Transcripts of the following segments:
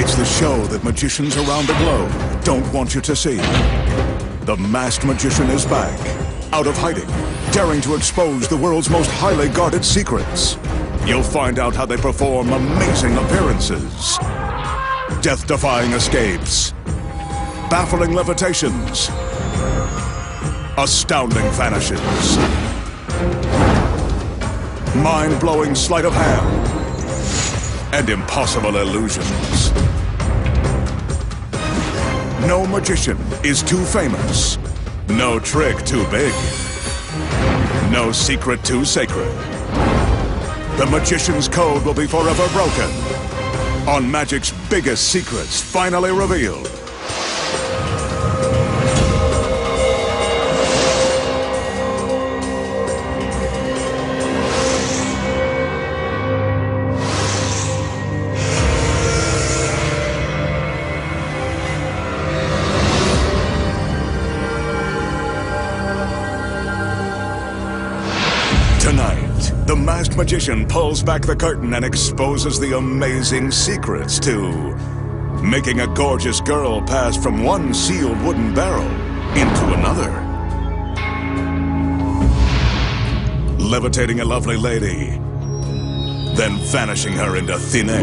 It's the show that magicians around the globe don't want you to see. The Masked Magician is back, out of hiding, daring to expose the world's most highly guarded secrets. You'll find out how they perform amazing appearances, death-defying escapes, baffling levitations, astounding vanishes, mind-blowing sleight of hand, and impossible illusions. No magician is too famous, no trick too big, no secret too sacred. The magician's code will be forever broken on magic's biggest secrets finally revealed. Tonight, the Masked Magician pulls back the curtain and exposes the amazing secrets to making a gorgeous girl pass from one sealed wooden barrel into another, levitating a lovely lady, then vanishing her into thin air,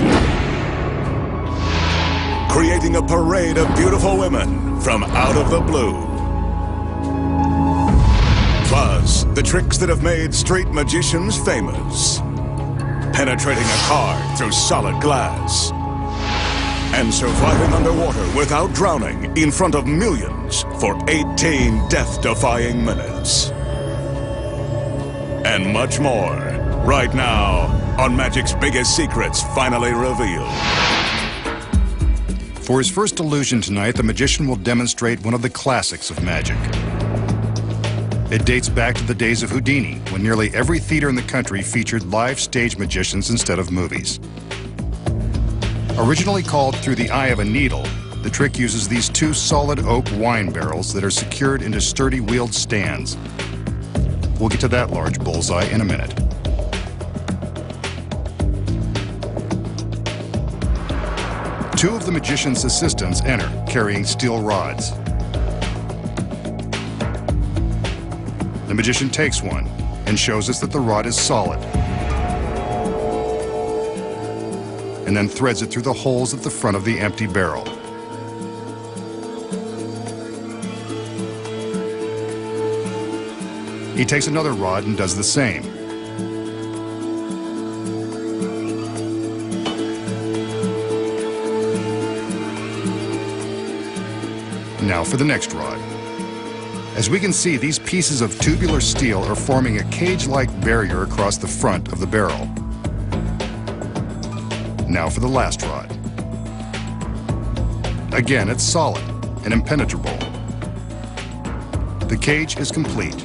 creating a parade of beautiful women from out of the blue. Plus, the tricks that have made street magicians famous. Penetrating a car through solid glass. And surviving underwater without drowning in front of millions for 18 death-defying minutes. And much more, right now, on Magic's Biggest Secrets finally revealed. For his first illusion tonight, the magician will demonstrate one of the classics of magic. It dates back to the days of Houdini, when nearly every theater in the country featured live stage magicians instead of movies. Originally called Through the Eye of a Needle, the trick uses these two solid oak wine barrels that are secured into sturdy wheeled stands. We'll get to that large bullseye in a minute. Two of the magician's assistants enter, carrying steel rods. The magician takes one and shows us that the rod is solid, and then threads it through the holes at the front of the empty barrel. He takes another rod and does the same. Now for the next rod. As we can see, these pieces of tubular steel are forming a cage-like barrier across the front of the barrel. Now for the last rod. Again, it's solid and impenetrable. The cage is complete.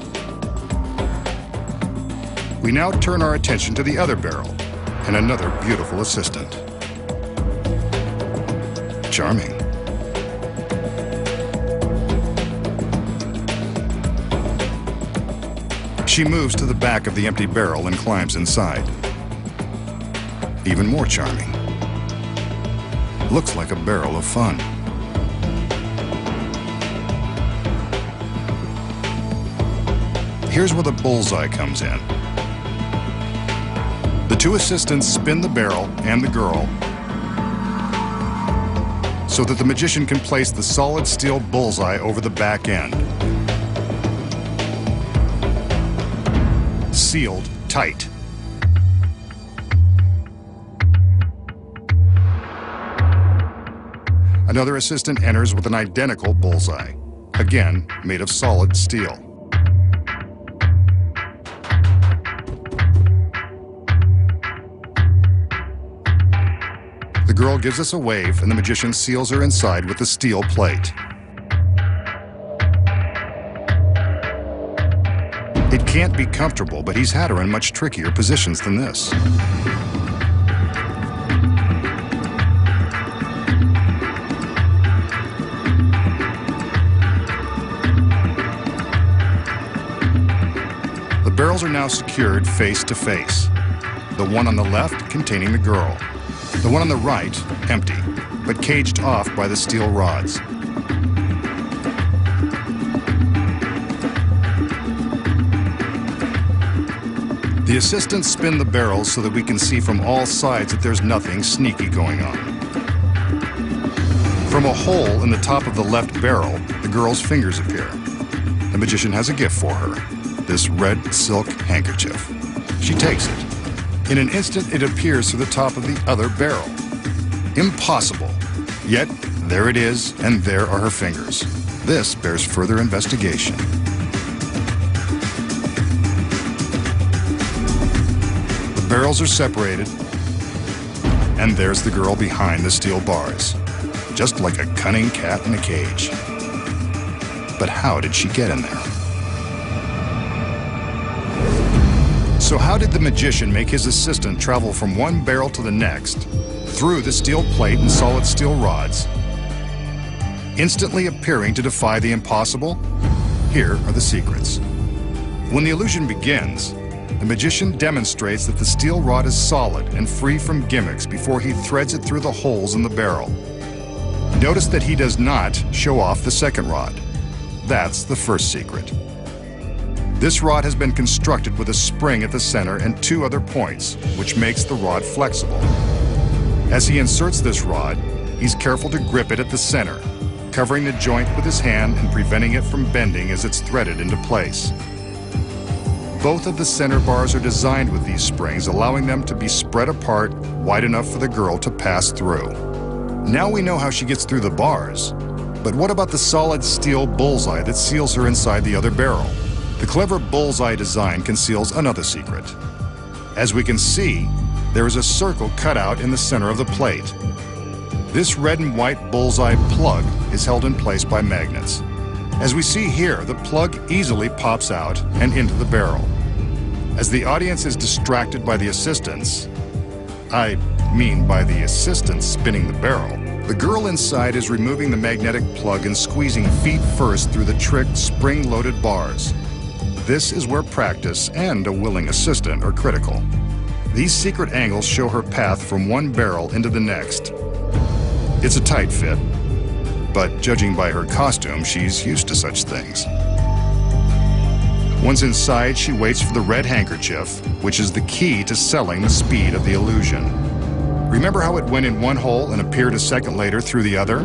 We now turn our attention to the other barrel and another beautiful assistant. Charming. She moves to the back of the empty barrel and climbs inside. Even more charming. Looks like a barrel of fun. Here's where the bullseye comes in. The two assistants spin the barrel and the girl so that the magician can place the solid steel bullseye over the back end. Sealed tight. Another assistant enters with an identical bullseye, again made of solid steel. The girl gives us a wave and the magician seals her inside with the steel plate. It can't be comfortable, but he's had her in much trickier positions than this. The barrels are now secured face to face. The one on the left containing the girl. The one on the right, empty. but caged off by the steel rods. The assistants spin the barrels so that we can see from all sides that there's nothing sneaky going on. From a hole in the top of the left barrel, the girl's fingers appear. The magician has a gift for her, this red silk handkerchief. She takes it. In an instant, it appears through the top of the other barrel. Impossible. Yet, there it is, and there are her fingers. This bears further investigation. The barrels are separated, and there's the girl behind the steel bars, just like a cunning cat in a cage. But how did she get in there? So how did the magician make his assistant travel from one barrel to the next, through the steel plate and solid steel rods, instantly appearing to defy the impossible? Here are the secrets. When the illusion begins, the magician demonstrates that the steel rod is solid and free from gimmicks before he threads it through the holes in the barrel. Notice that he does not show off the second rod. That's the first secret. This rod has been constructed with a spring at the center and two other points, which makes the rod flexible. As he inserts this rod, he's careful to grip it at the center, covering the joint with his hand and preventing it from bending as it's threaded into place. Both of the center bars are designed with these springs, allowing them to be spread apart wide enough for the girl to pass through. Now we know how she gets through the bars, but what about the solid steel bullseye that seals her inside the other barrel? The clever bullseye design conceals another secret. As we can see, there is a circle cut out in the center of the plate. This red and white bullseye plug is held in place by magnets. As we see here, the plug easily pops out and into the barrel. As the audience is distracted by the assistants, by the assistants spinning the barrel, the girl inside is removing the magnetic plug and squeezing feet first through the tricked spring-loaded bars. This is where practice and a willing assistant are critical. These secret angles show her path from one barrel into the next. It's a tight fit, but judging by her costume, she's used to such things. Once inside, she waits for the red handkerchief, which is the key to selling the speed of the illusion. Remember how it went in one hole and appeared a second later through the other?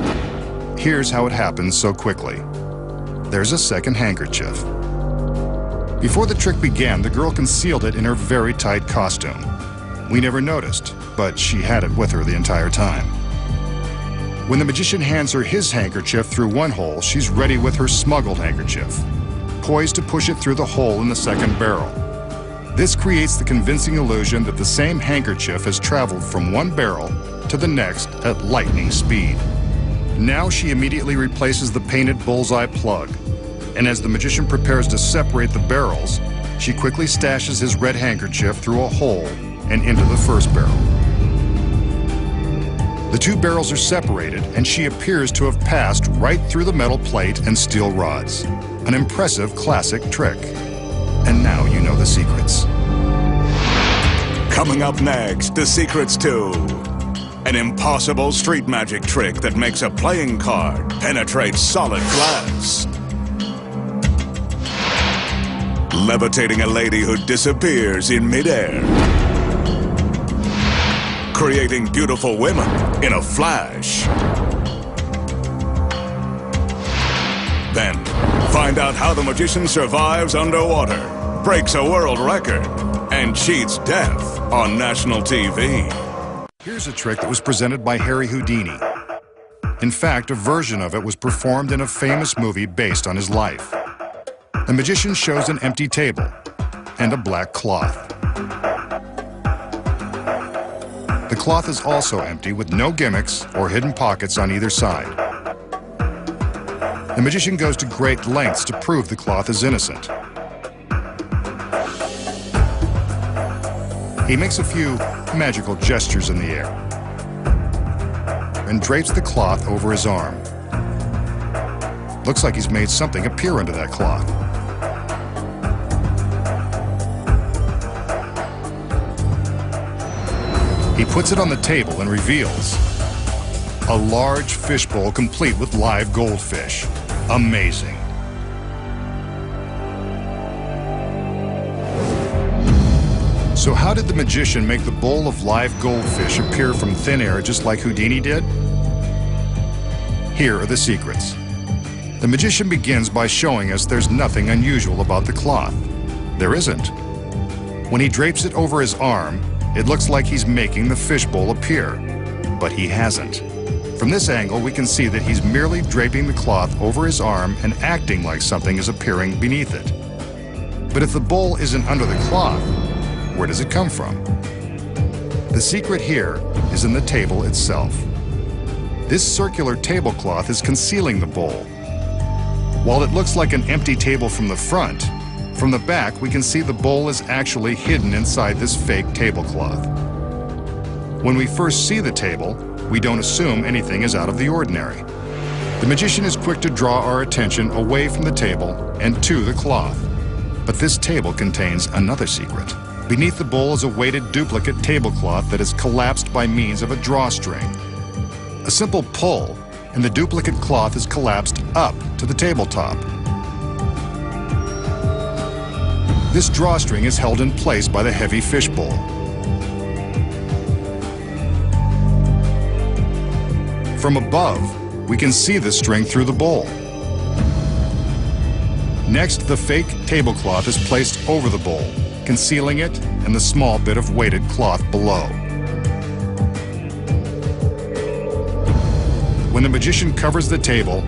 Here's how it happens so quickly. There's a second handkerchief. Before the trick began, the girl concealed it in her very tight costume. We never noticed, but she had it with her the entire time. When the magician hands her his handkerchief through one hole, she's ready with her smuggled handkerchief, poised to push it through the hole in the second barrel. This creates the convincing illusion that the same handkerchief has traveled from one barrel to the next at lightning speed. Now she immediately replaces the painted bullseye plug, and as the magician prepares to separate the barrels, she quickly stashes his red handkerchief through a hole and into the first barrel. The two barrels are separated, and she appears to have passed right through the metal plate and steel rods. An impressive classic trick. And now you know the secrets. Coming up next, the secrets to an impossible street magic trick that makes a playing card penetrate solid glass. Levitating a lady who disappears in midair. Creating beautiful women in a flash. Then, find out how the magician survives underwater, breaks a world record, and cheats death on national TV. Here's a trick that was presented by Harry Houdini. In fact, a version of it was performed in a famous movie based on his life. The magician shows an empty table and a black cloth. The cloth is also empty with no gimmicks or hidden pockets on either side. The magician goes to great lengths to prove the cloth is innocent. He makes a few magical gestures in the air and drapes the cloth over his arm. Looks like he's made something appear under that cloth. He puts it on the table and reveals A large fishbowl complete with live goldfish. Amazing. So how did the magician make the bowl of live goldfish appear from thin air just like Houdini did? Here are the secrets. The magician begins by showing us there's nothing unusual about the cloth. There isn't. When he drapes it over his arm, it looks like he's making the fishbowl appear, but he hasn't. From this angle, we can see that he's merely draping the cloth over his arm and acting like something is appearing beneath it. But if the bowl isn't under the cloth, where does it come from? The secret here is in the table itself. This circular tablecloth is concealing the bowl. While it looks like an empty table from the front, from the back we can see the bowl is actually hidden inside this fake tablecloth. When we first see the table, we don't assume anything is out of the ordinary. The magician is quick to draw our attention away from the table and to the cloth. But this table contains another secret. Beneath the bowl is a weighted duplicate tablecloth that is collapsed by means of a drawstring. A simple pull, and the duplicate cloth is collapsed up to the tabletop. This drawstring is held in place by the heavy fishbowl. From above, we can see the string through the bowl. Next, the fake tablecloth is placed over the bowl, concealing it and the small bit of weighted cloth below. When the magician covers the table,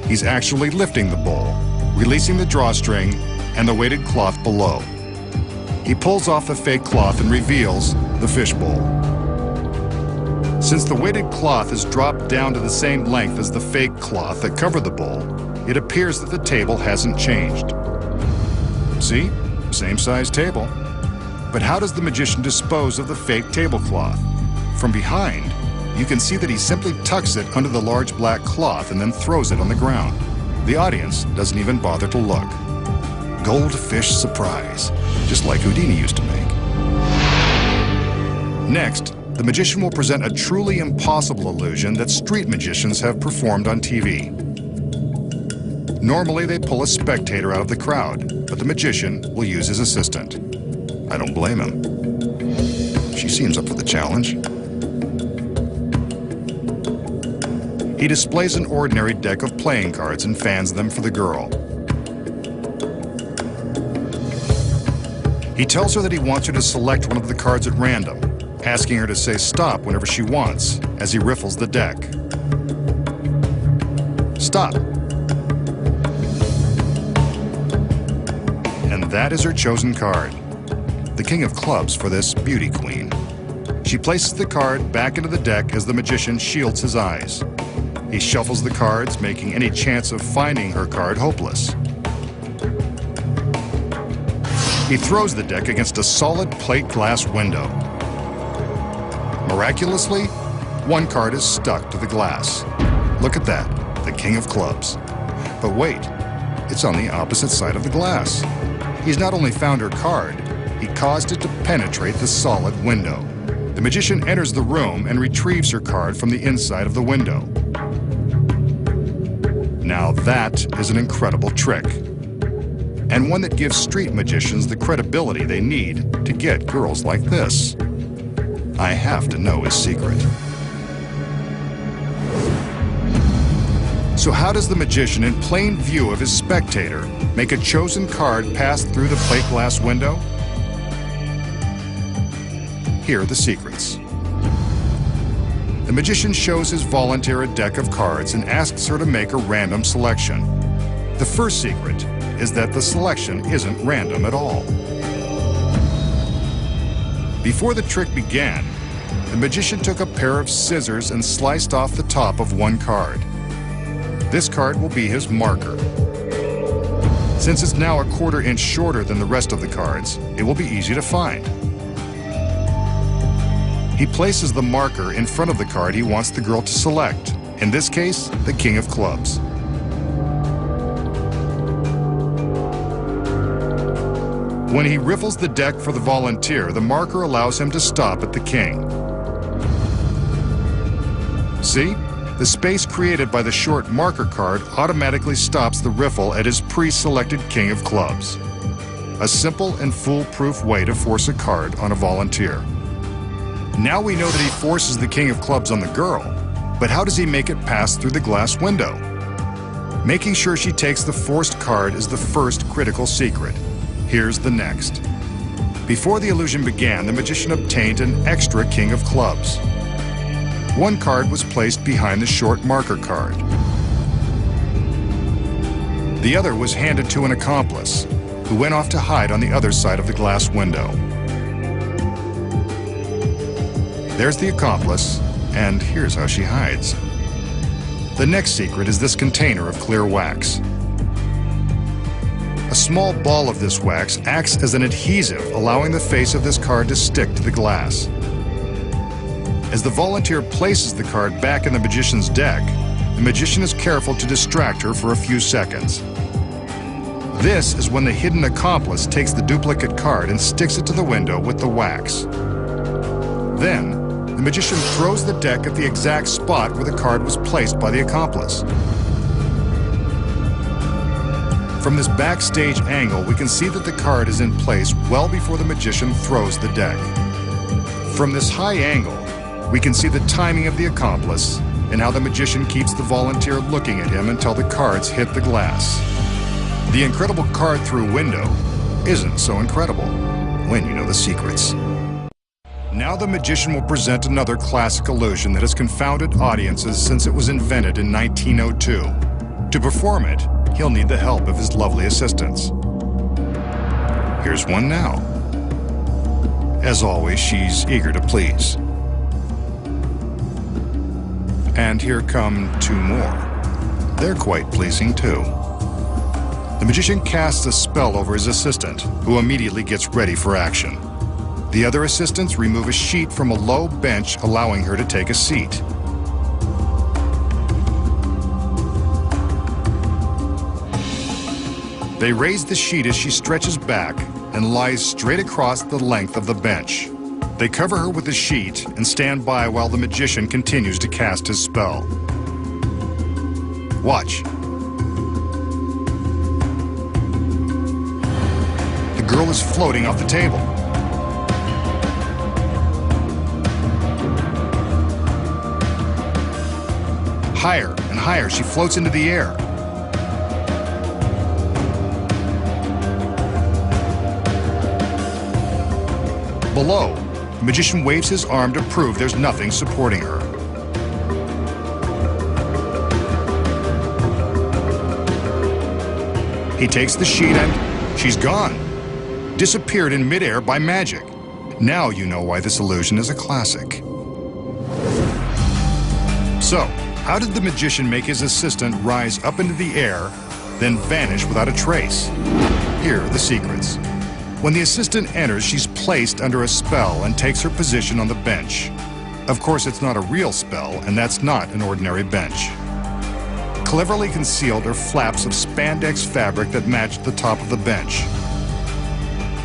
he's actually lifting the bowl, releasing the drawstring and the weighted cloth below. He pulls off the fake cloth and reveals the fishbowl. Since the weighted cloth is dropped down to the same length as the fake cloth that covered the bowl, it appears that the table hasn't changed. See? Same size table. But how does the magician dispose of the fake tablecloth? From behind, you can see that he simply tucks it under the large black cloth and then throws it on the ground. The audience doesn't even bother to look. Goldfish surprise, just like Houdini used to make. Next, the magician will present a truly impossible illusion that street magicians have performed on TV. Normally, they pull a spectator out of the crowd, but the magician will use his assistant. I don't blame him. She seems up for the challenge. He displays an ordinary deck of playing cards and fans them for the girl. He tells her that he wants her to select one of the cards at random, asking her to say stop whenever she wants, as he riffles the deck. Stop. And that is her chosen card, the King of Clubs for this beauty queen. She places the card back into the deck as the magician shields his eyes. He shuffles the cards, making any chance of finding her card hopeless. He throws the deck against a solid plate glass window. Miraculously, one card is stuck to the glass. Look at that, the King of Clubs. But wait, it's on the opposite side of the glass. He's not only found her card, he caused it to penetrate the solid window. The magician enters the room and retrieves her card from the inside of the window. Now that is an incredible trick, and one that gives street magicians the credibility they need to get girls like this. I have to know his secret. So how does the magician, in plain view of his spectator, make a chosen card pass through the plate glass window? Here are the secrets. The magician shows his volunteer a deck of cards and asks her to make a random selection. The first secret is that the selection isn't random at all. Before the trick began, the magician took a pair of scissors and sliced off the top of one card. This card will be his marker. Since it's now a quarter inch shorter than the rest of the cards, it will be easy to find. He places the marker in front of the card he wants the girl to select, in this case, the King of Clubs. When he riffles the deck for the volunteer, the marker allows him to stop at the king. See? The space created by the short marker card automatically stops the riffle at his pre-selected king of clubs. A simple and foolproof way to force a card on a volunteer. Now we know that he forces the king of clubs on the girl, but how does he make it pass through the glass window? Making sure she takes the forced card is the first critical secret. Here's the next. Before the illusion began, the magician obtained an extra king of clubs. One card was placed behind the short marker card. The other was handed to an accomplice, who went off to hide on the other side of the glass window. There's the accomplice, and here's how she hides. The next secret is this container of clear wax. A small ball of this wax acts as an adhesive, allowing the face of this card to stick to the glass. As the volunteer places the card back in the magician's deck, the magician is careful to distract her for a few seconds. This is when the hidden accomplice takes the duplicate card and sticks it to the window with the wax. Then, the magician throws the deck at the exact spot where the card was placed by the accomplice. From this backstage angle, we can see that the card is in place well before the magician throws the deck. From this high angle, we can see the timing of the accomplice and how the magician keeps the volunteer looking at him until the cards hit the glass. The incredible card-through window isn't so incredible when you know the secrets. Now the magician will present another classic illusion that has confounded audiences since it was invented in 1902. To perform it, he'll need the help of his lovely assistants. Here's one now. As always, she's eager to please. And here come two more. They're quite pleasing too. The magician casts a spell over his assistant, who immediately gets ready for action. The other assistants remove a sheet from a low bench, allowing her to take a seat. They raise the sheet as she stretches back and lies straight across the length of the bench. They cover her with the sheet and stand by while the magician continues to cast his spell. Watch. The girl is floating off the table. Higher and higher, she floats into the air. Below, the magician waves his arm to prove there's nothing supporting her. He takes the sheet and she's gone. Disappeared in midair by magic. Now you know why this illusion is a classic. So, how did the magician make his assistant rise up into the air, then vanish without a trace? Here are the secrets. When the assistant enters, she's placed under a spell and takes her position on the bench. Of course, it's not a real spell, and that's not an ordinary bench. Cleverly concealed are flaps of spandex fabric that match the top of the bench.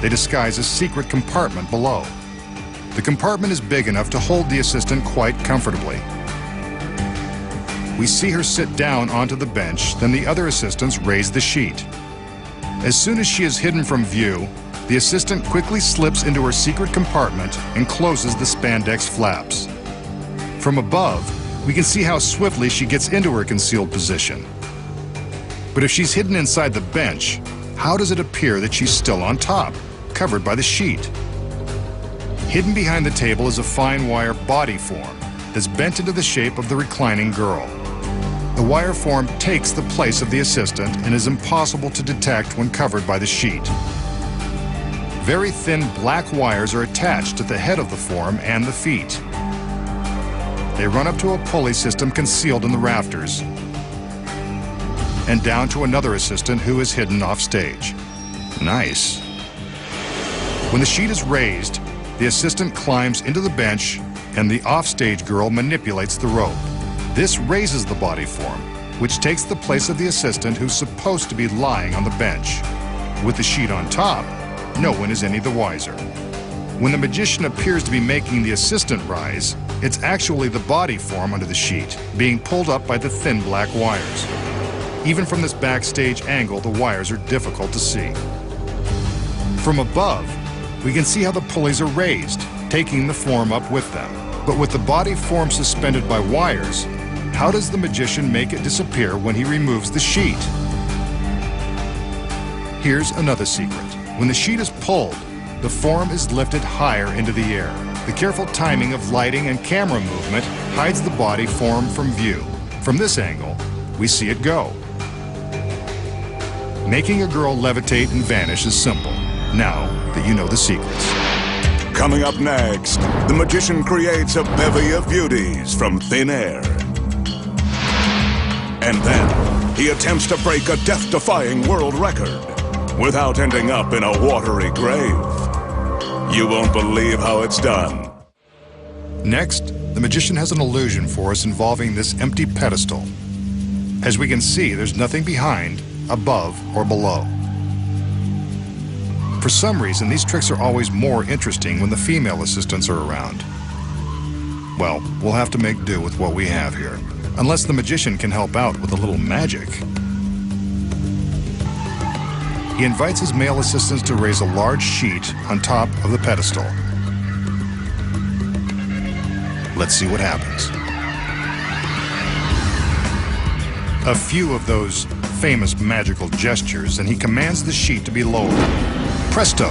They disguise a secret compartment below. The compartment is big enough to hold the assistant quite comfortably. We see her sit down onto the bench, then the other assistants raise the sheet. As soon as she is hidden from view, the assistant quickly slips into her secret compartment and closes the spandex flaps. From above, we can see how swiftly she gets into her concealed position. But if she's hidden inside the bench, how does it appear that she's still on top, covered by the sheet? Hidden behind the table is a fine wire body form that's bent into the shape of the reclining girl. The wire form takes the place of the assistant and is impossible to detect when covered by the sheet. Very thin black wires are attached at the head of the form and the feet. They run up to a pulley system concealed in the rafters and down to another assistant who is hidden off stage. Nice. When the sheet is raised, the assistant climbs into the bench and the offstage girl manipulates the rope. This raises the body form, which takes the place of the assistant who's supposed to be lying on the bench. With the sheet on top, no one is any the wiser. When the magician appears to be making the assistant rise, It's actually the body form under the sheet, being pulled up by the thin black wires. Even from this backstage angle, the wires are difficult to see. From above, we can see how the pulleys are raised, taking the form up with them. But with the body form suspended by wires, how does the magician make it disappear when he removes the sheet? Here's another secret. When the sheet is pulled, the form is lifted higher into the air. The careful timing of lighting and camera movement hides the body form from view. From this angle, we see it go. Making a girl levitate and vanish is simple, now that you know the secrets. Coming up next, the magician creates a bevy of beauties from thin air. And then, he attempts to break a death-defying world record without ending up in a watery grave. You won't believe how it's done. Next, the magician has an illusion for us involving this empty pedestal. As we can see, there's nothing behind, above, or below. For some reason, these tricks are always more interesting when the female assistants are around. Well, we'll have to make do with what we have here, unless the magician can help out with a little magic. He invites his male assistants to raise a large sheet on top of the pedestal. Let's see what happens. A few of those famous magical gestures, and he commands the sheet to be lowered. Presto!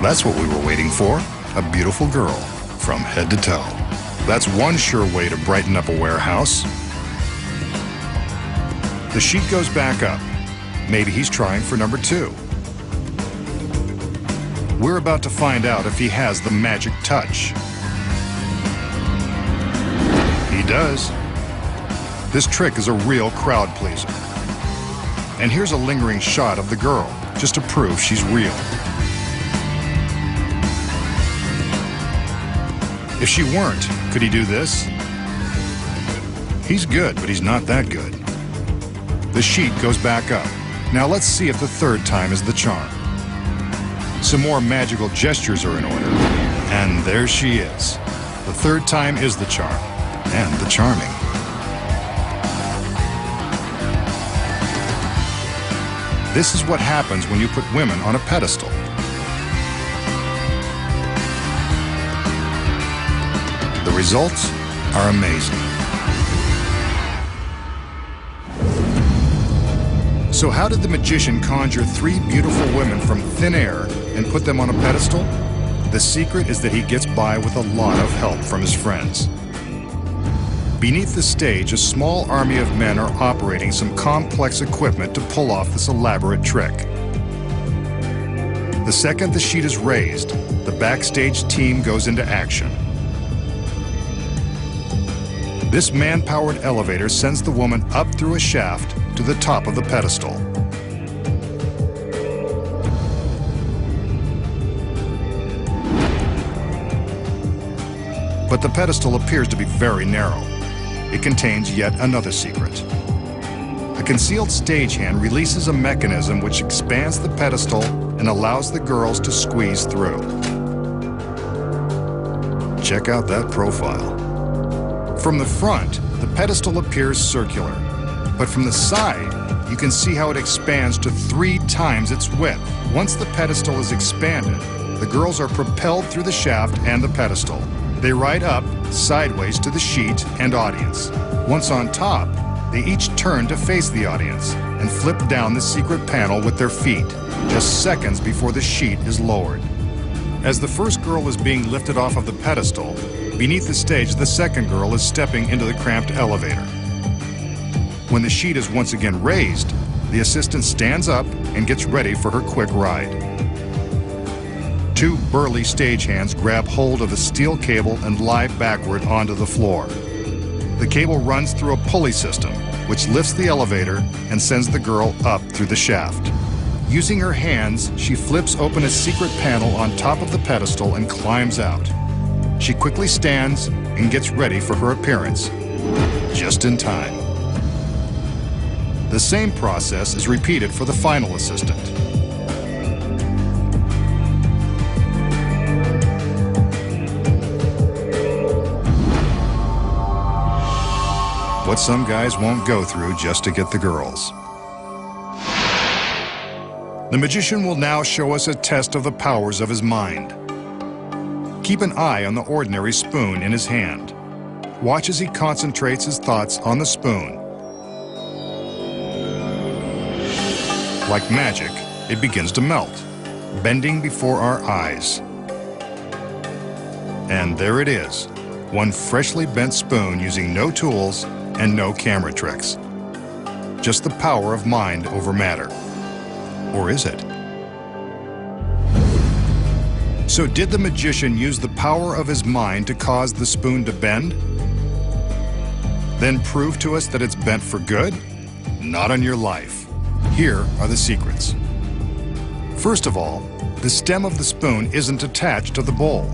That's what we were waiting for. A beautiful girl from head to toe. That's one sure way to brighten up a warehouse. The sheet goes back up. Maybe he's trying for number 2. We're about to find out if he has the magic touch. He does. This trick is a real crowd pleaser. And here's a lingering shot of the girl, just to prove she's real. If she weren't, could he do this? He's good, but he's not that good. The sheet goes back up. Now let's see if the third time is the charm. Some more magical gestures are in order. And there she is. The third time is the charm. And the charming. This is what happens when you put women on a pedestal. The results are amazing. So how did the magician conjure 3 beautiful women from thin air and put them on a pedestal? The secret is that he gets by with a lot of help from his friends. Beneath the stage, a small army of men are operating some complex equipment to pull off this elaborate trick. The second the sheet is raised, the backstage team goes into action. This man-powered elevator sends the woman up through a shaft to the top of the pedestal. But the pedestal appears to be very narrow. It contains yet another secret. A concealed stagehand releases a mechanism which expands the pedestal and allows the girls to squeeze through. Check out that profile. From the front, the pedestal appears circular, but from the side, you can see how it expands to 3 times its width. Once the pedestal is expanded, the girls are propelled through the shaft and the pedestal. They ride up, sideways to the sheet and audience. Once on top, they each turn to face the audience and flip down the secret panel with their feet, just seconds before the sheet is lowered. As the first girl is being lifted off of the pedestal, beneath the stage, the second girl is stepping into the cramped elevator. When the sheet is once again raised, the assistant stands up and gets ready for her quick ride. 2 burly stagehands grab hold of the steel cable and lie backward onto the floor. The cable runs through a pulley system, which lifts the elevator and sends the girl up through the shaft. Using her hands, she flips open a secret panel on top of the pedestal and climbs out. She quickly stands and gets ready for her appearance, just in time. The same process is repeated for the final assistant. what some guys won't go through just to get the girls. The magician will now show us a test of the powers of his mind. Keep an eye on the ordinary spoon in his hand. Watch as he concentrates his thoughts on the spoon. Like magic, it begins to melt, bending before our eyes. And there it is, one freshly bent spoon using no tools and no camera tricks. Just the power of mind over matter. Or is it? So did the magician use the power of his mind to cause the spoon to bend? Then prove to us that it's bent for good? Not on your life. Here are the secrets. First of all, the stem of the spoon isn't attached to the bowl.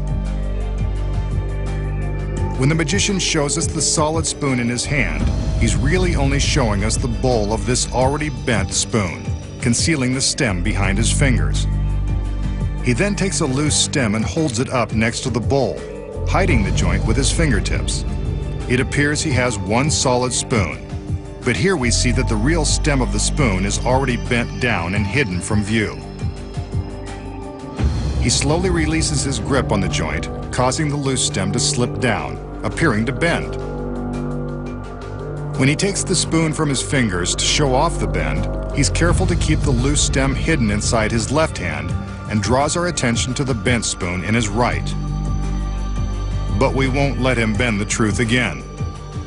When the magician shows us the solid spoon in his hand, he's really only showing us the bowl of this already bent spoon, concealing the stem behind his fingers. He then takes a loose stem and holds it up next to the bowl, hiding the joint with his fingertips. It appears he has one solid spoon, but here we see that the real stem of the spoon is already bent down and hidden from view. He slowly releases his grip on the joint, causing the loose stem to slip down, appearing to bend. When he takes the spoon from his fingers to show off the bend, he's careful to keep the loose stem hidden inside his left hand and draws our attention to the bent spoon in his right. But we won't let him bend the truth again,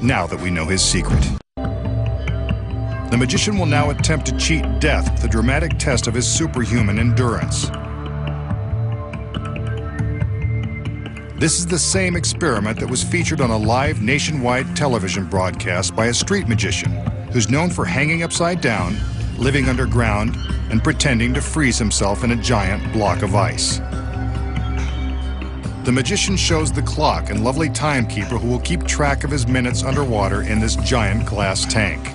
now that we know his secret. The magician will now attempt to cheat death with a dramatic test of his superhuman endurance. This is the same experiment that was featured on a live nationwide television broadcast by a street magician who's known for hanging upside down, living underground, and pretending to freeze himself in a giant block of ice. The magician shows the clock and lovely timekeeper who will keep track of his minutes underwater in this giant glass tank.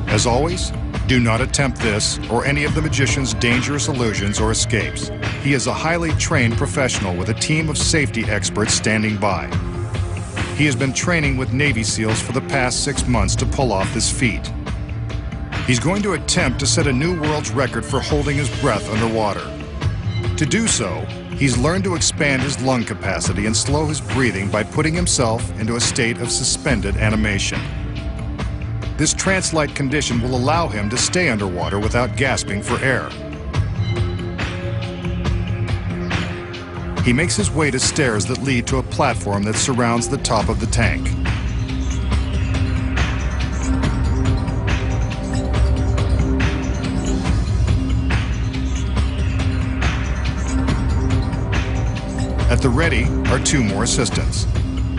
As always, do not attempt this or any of the magician's dangerous illusions or escapes. He is a highly trained professional with a team of safety experts standing by. He has been training with Navy SEALs for the past 6 months to pull off this feat. He's going to attempt to set a new world's record for holding his breath underwater. To do so, he's learned to expand his lung capacity and slow his breathing by putting himself into a state of suspended animation. This trance-like condition will allow him to stay underwater without gasping for air. He makes his way to stairs that lead to a platform that surrounds the top of the tank. At the ready are 2 more assistants.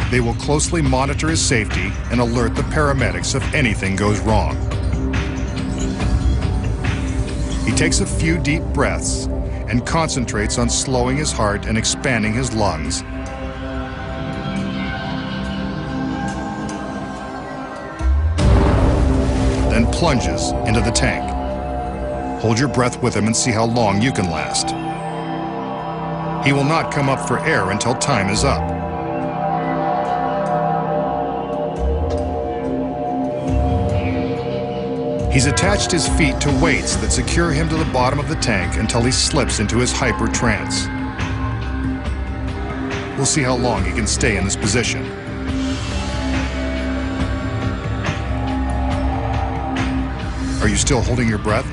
They will closely monitor his safety and alert the paramedics if anything goes wrong. He takes a few deep breaths and concentrates on slowing his heart and expanding his lungs. Then plunges into the tank. Hold your breath with him and see how long you can last. He will not come up for air until time is up. He's attached his feet to weights that secure him to the bottom of the tank until he slips into his hyper trance. We'll see how long he can stay in this position. Are you still holding your breath?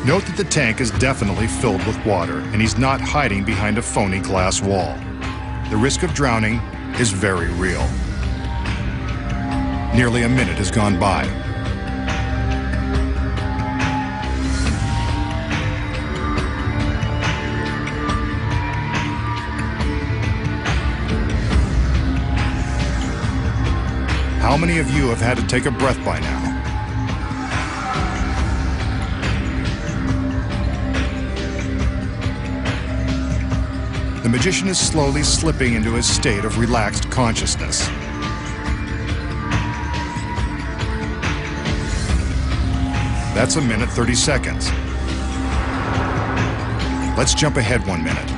Note that the tank is definitely filled with water, and he's not hiding behind a phony glass wall. The risk of drowning is very real. Nearly a minute has gone by. How many of you have had to take a breath by now? The magician is slowly slipping into his state of relaxed consciousness. That's 1 minute 30 seconds. Let's jump ahead 1 minute.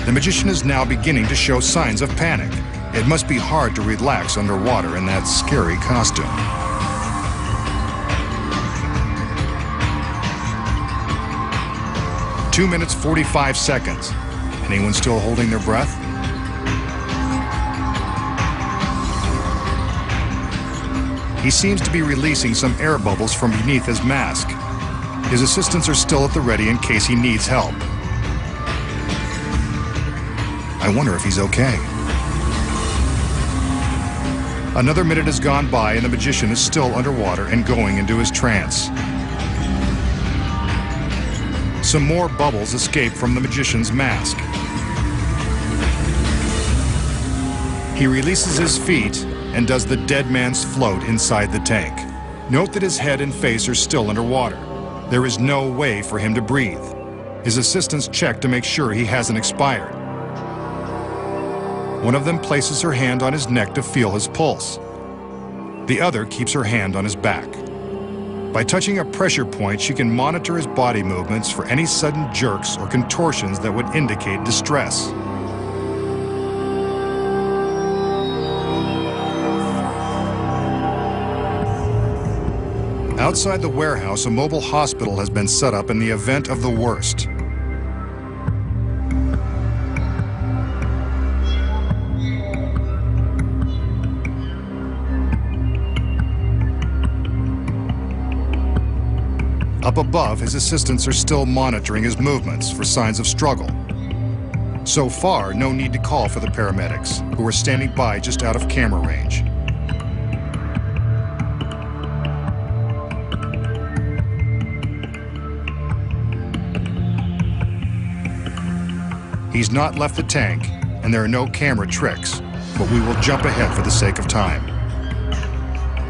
The magician is now beginning to show signs of panic. It must be hard to relax underwater in that scary costume. Two minutes, 45 seconds. Anyone still holding their breath? He seems to be releasing some air bubbles from beneath his mask. His assistants are still at the ready in case he needs help. I wonder if he's okay. Another minute has gone by and the magician is still underwater and going into his trance. Some more bubbles escape from the magician's mask. He releases his feet and does the dead man's float inside the tank. Note that his head and face are still underwater. There is no way for him to breathe. His assistants check to make sure he hasn't expired. One of them places her hand on his neck to feel his pulse. The other keeps her hand on his back. By touching a pressure point, she can monitor his body movements for any sudden jerks or contortions that would indicate distress. Outside the warehouse, a mobile hospital has been set up in the event of the worst. Up above, his assistants are still monitoring his movements for signs of struggle. So far, no need to call for the paramedics, who are standing by just out of camera range. He's not left the tank, and there are no camera tricks, but we will jump ahead for the sake of time.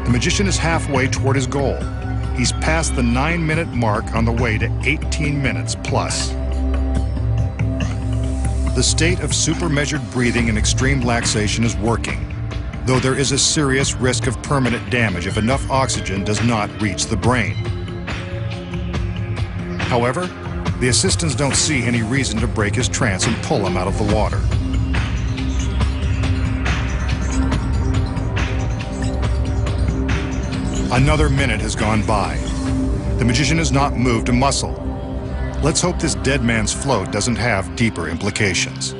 The magician is halfway toward his goal. He's past the 9-minute mark on the way to 18 minutes plus. The state of super-measured breathing and extreme laxation is working, though there is a serious risk of permanent damage if enough oxygen does not reach the brain. However, the assistants don't see any reason to break his trance and pull him out of the water. Another minute has gone by. The magician has not moved a muscle. Let's hope this dead man's float doesn't have deeper implications.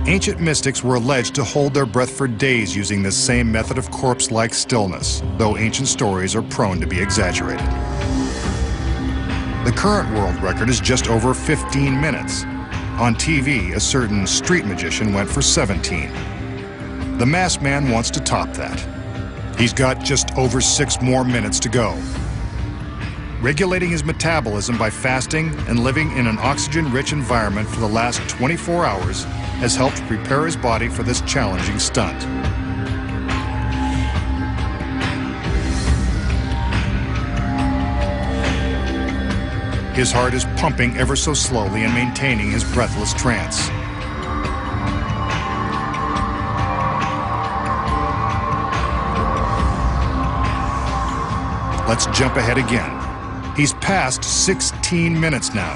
Ancient mystics were alleged to hold their breath for days using this same method of corpse-like stillness, though ancient stories are prone to be exaggerated. The current world record is just over 15 minutes. On TV, a certain street magician went for 17. The masked man wants to top that. He's got just over 6 more minutes to go. Regulating his metabolism by fasting and living in an oxygen-rich environment for the last 24 hours has helped prepare his body for this challenging stunt. His heart is pumping ever so slowly and maintaining his breathless trance. Let's jump ahead again. He's past 16 minutes now.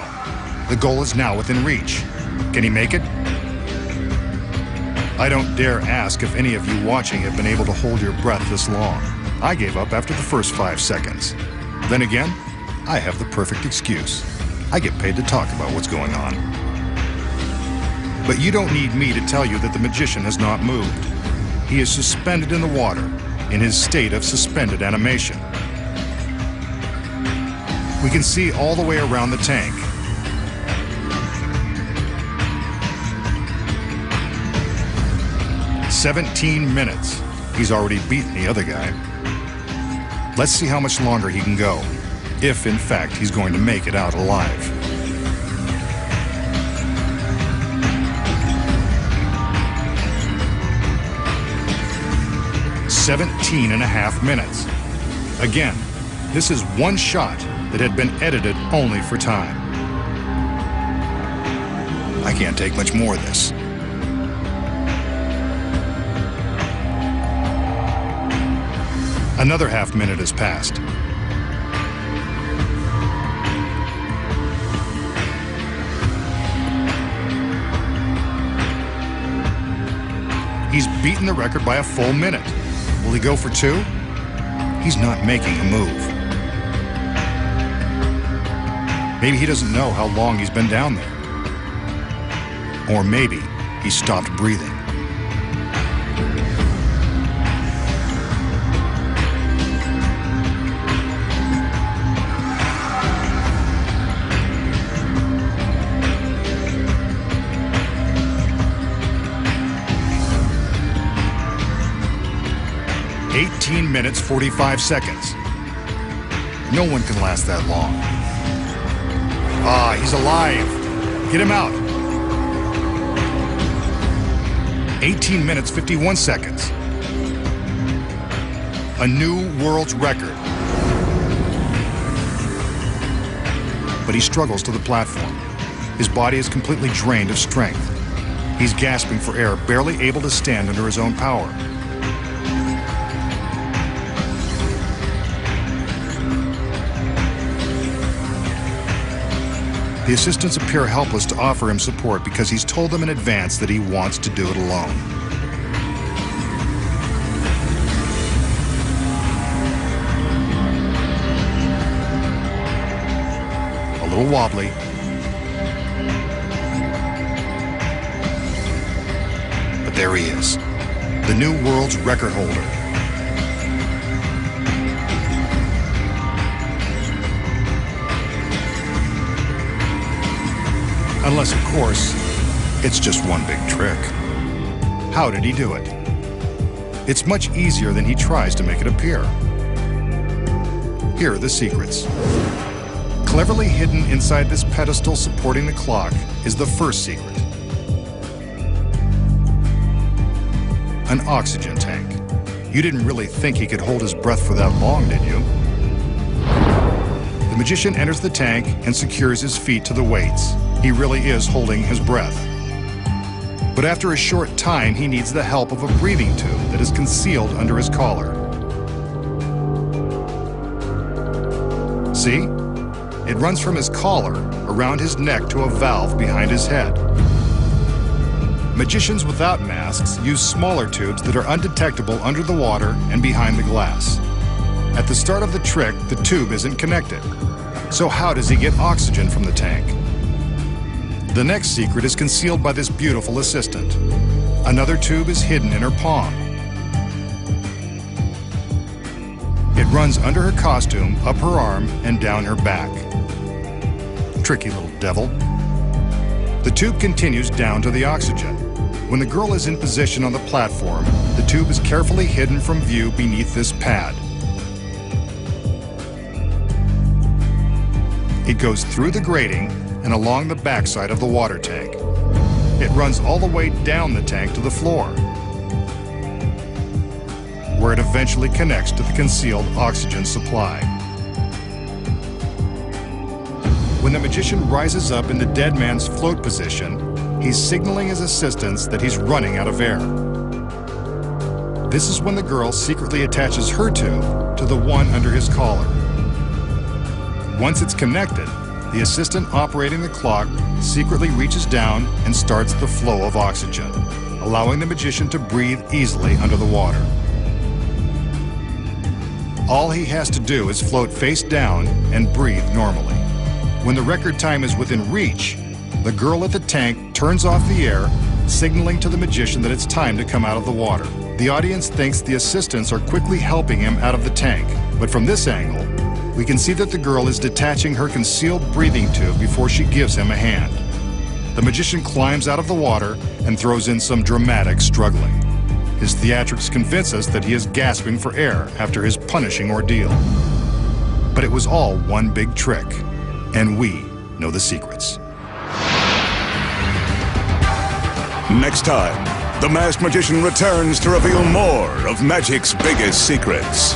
The goal is now within reach. Can he make it? I don't dare ask if any of you watching have been able to hold your breath this long. I gave up after the first 5 seconds. Then again, I have the perfect excuse. I get paid to talk about what's going on. But you don't need me to tell you that the magician has not moved. He is suspended in the water, in his state of suspended animation. We can see all the way around the tank. "17 minutes. He's already beaten the other guy. Let's see how much longer he can go, if in fact he's going to make it out alive. "17.5 minutes. Again, this is one shot that had been edited only for time. I can't take much more of this. Another half minute has passed. He's beaten the record by a full minute. Will he go for two? He's not making a move. Maybe he doesn't know how long he's been down there. Or maybe he stopped breathing. "18 minutes, 45 seconds. No one can last that long. Ah, he's alive. Get him out. 18 minutes, 51 seconds. A new world's record. But he struggles to the platform. His body is completely drained of strength. He's gasping for air, barely able to stand under his own power. The assistants appear helpless to offer him support because he's told them in advance that he wants to do it alone. A little wobbly. But there he is, the new world's record holder. Unless, of course, it's just one big trick. How did he do it? It's much easier than he tries to make it appear. Here are the secrets. Cleverly hidden inside this pedestal supporting the clock is the first secret. An oxygen tank. You didn't really think he could hold his breath for that long, did you? The magician enters the tank and secures his feet to the weights. He really is holding his breath. But after a short time, he needs the help of a breathing tube that is concealed under his collar. See? It runs from his collar around his neck to a valve behind his head. Magicians without masks use smaller tubes that are undetectable under the water and behind the glass. At the start of the trick, the tube isn't connected. So how does he get oxygen from the tank? The next secret is concealed by this beautiful assistant. Another tube is hidden in her palm. It runs under her costume, up her arm, and down her back. Tricky little devil. The tube continues down to the oxygen. When the girl is in position on the platform, the tube is carefully hidden from view beneath this pad. It goes through the grating and along the backside of the water tank. It runs all the way down the tank to the floor, where it eventually connects to the concealed oxygen supply. When the magician rises up in the dead man's float position, he's signaling his assistants that he's running out of air. This is when the girl secretly attaches her tube to the one under his collar. Once it's connected, the assistant operating the clock secretly reaches down and starts the flow of oxygen, allowing the magician to breathe easily under the water. All he has to do is float face down and breathe normally. When the record time is within reach, the girl at the tank turns off the air, signaling to the magician that it's time to come out of the water. The audience thinks the assistants are quickly helping him out of the tank, but from this angle, we can see that the girl is detaching her concealed breathing tube before she gives him a hand. The magician climbs out of the water and throws in some dramatic struggling. His theatrics convince us that he is gasping for air after his punishing ordeal. But it was all one big trick, and we know the secrets. Next time, the masked magician returns to reveal more of magic's biggest secrets.